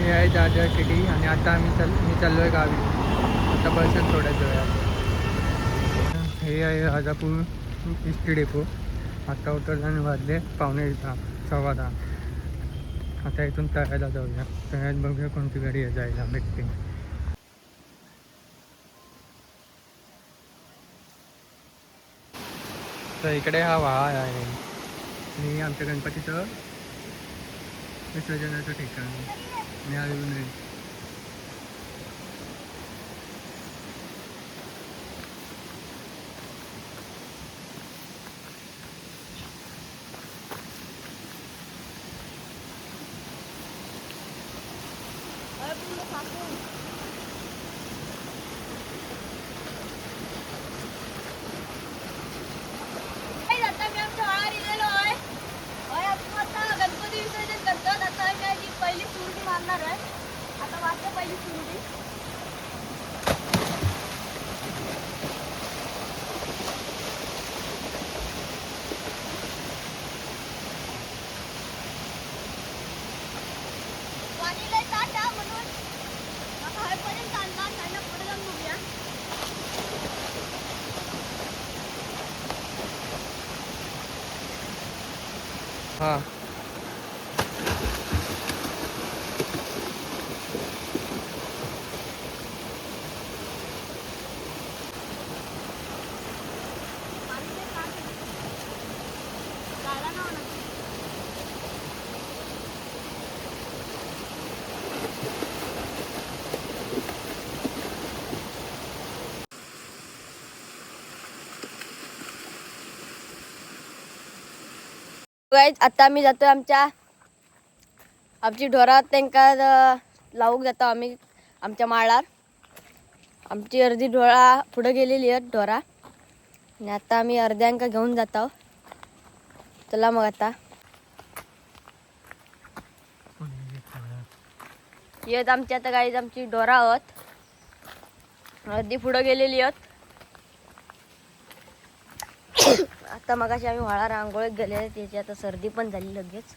हे आहे दादर सिटी आणि आता मी चाललो आहे गावी. आता बसन सोडायचं आहे. हे आहे राजापूर इस्टी डेपो. आता उतरल्याने वाजले 9:45 आता इथून तळ्याला जाऊया. तळ्यात बघूया कोणती गाडी जायला भेटते. तर इकडे हा वाहा आहे आणि आमच्या गणपतीचं विसर्जनाचं ठिकाण आणि हा येऊन गणपती विसर्जन करतात. आता मी पहिली सुरडी मारणार आहे. आता वाजते पहिली सुरडी. पाणीला टाटा म्हणून आता हळपर्यंत आणला त्यांना पुढे जाऊन बघूया. हां आता आम्ही जातोय आमची ढोरात त्यांका लावूक जातो आम्ही आमच्या माळार. आमची अर्धी ढोळा पुढे गेलेली आहेत ढोरा आणि आता आम्ही अर्ध्यांका घेऊन जातो. चला मग आता येत आमची आता गाईज आमची ढोरा आहोत. अर्धी पुढे गेलेली आहेत. आता मगाशी आम्ही व्हाळा रांगोळीत गेले त्याची आता सर्दी पण झाली लगेच.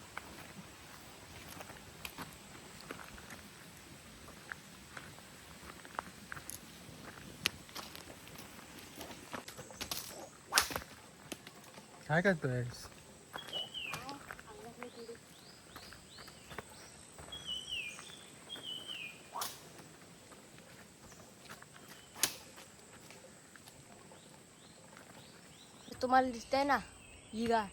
काय करतोय? तुम्हाला दिसतंय ना ही गाय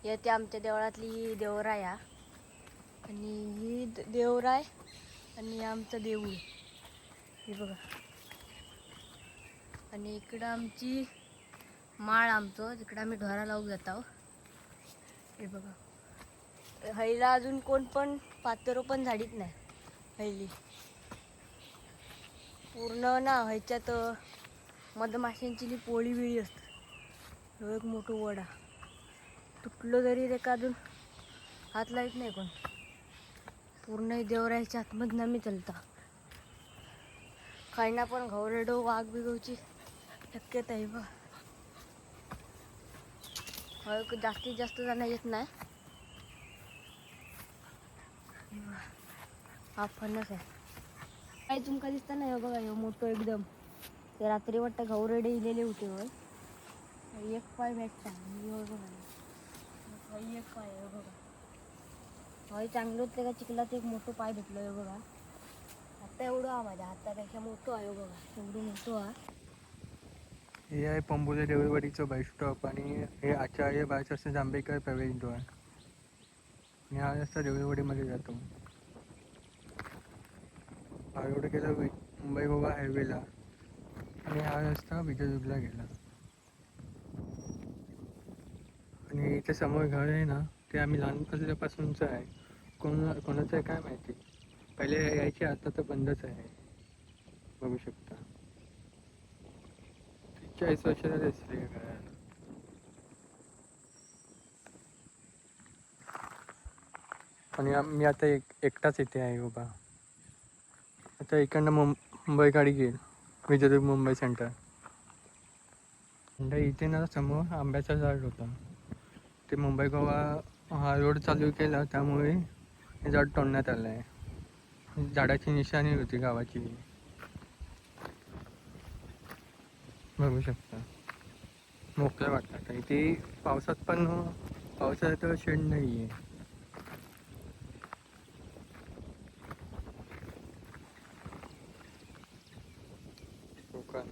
येते आमच्या देवळातली ही देवराय आणि ही देवराय आणि आमचं देऊळ हे बघा. आणि इकडं आमची माळ आमचं तिकडं आम्ही ढोरा लावून जातो. हे बघा हैला अजून कोण पण पातरो पण झाडीत नाही. हैली पूर्ण ना ह्याच्यात मधमाशांची पोळी बिळी असते. एक मोठं वडा तुटलं तरी ते का अजून हात लाईत नाही कोण. पूर्ण देवरायच्या आतमधनं आम्ही चालता. खायना पण घावरेडो वाघ बिगवची शक्यता आहे बा. जास्तीत जास्त जण येत नाही. हा फणस आहे काय तुमका दिसता नाही बघा. हे मोठं एकदम ते रात्री वाटतं घावरेडे इलेले होते होय. एक पाय भेटता एक पाय आहे बघा. हय चांगलं होतं का चिखलात एक मोठं पाय भेटलं आहे बघा. आता एवढं हा माझ्या हातापेक्षा मोठं आहे बघा. एवढं मोठं हा. हे आहे पंबोले देवळवाडीचं बस स्टॉप आणि हे आचार्य बाळशास्त्री जांभेकर प्रवेशद्वार आणि हा रस्ता देवळवाडीमध्ये जातो. हा रोड गेला मुंबई गोवा हायवेला आणि हा रस्ता विजयदुर्गला गेला. आणि इथे समोर घर आहे ना ते आम्ही लहान असल्यापासूनचं आहे. कोणाचं आहे काय माहिती. पहिले यायचे आता तर बंदच आहे. बघू शकता 40 वर्षाला दिसले घराला. आणि मी आता एकटाच इथे आहे उभा. आता इकडनं मुंबई गाडी घेईल विजयदुर्ग मुंबई सेंटर. इथे ना समोर आंब्याचं झाड होतं. ते मुंबई गोवा हा रोड चालू केला त्यामुळे हे झाड तोडण्यात आलं आहे. झाडाची निशाणी होती गावाची. बघू शकता मोकळं वाटतं. इथे पावसात पण पावसाळ्यात शेड नाही आहे. कोकण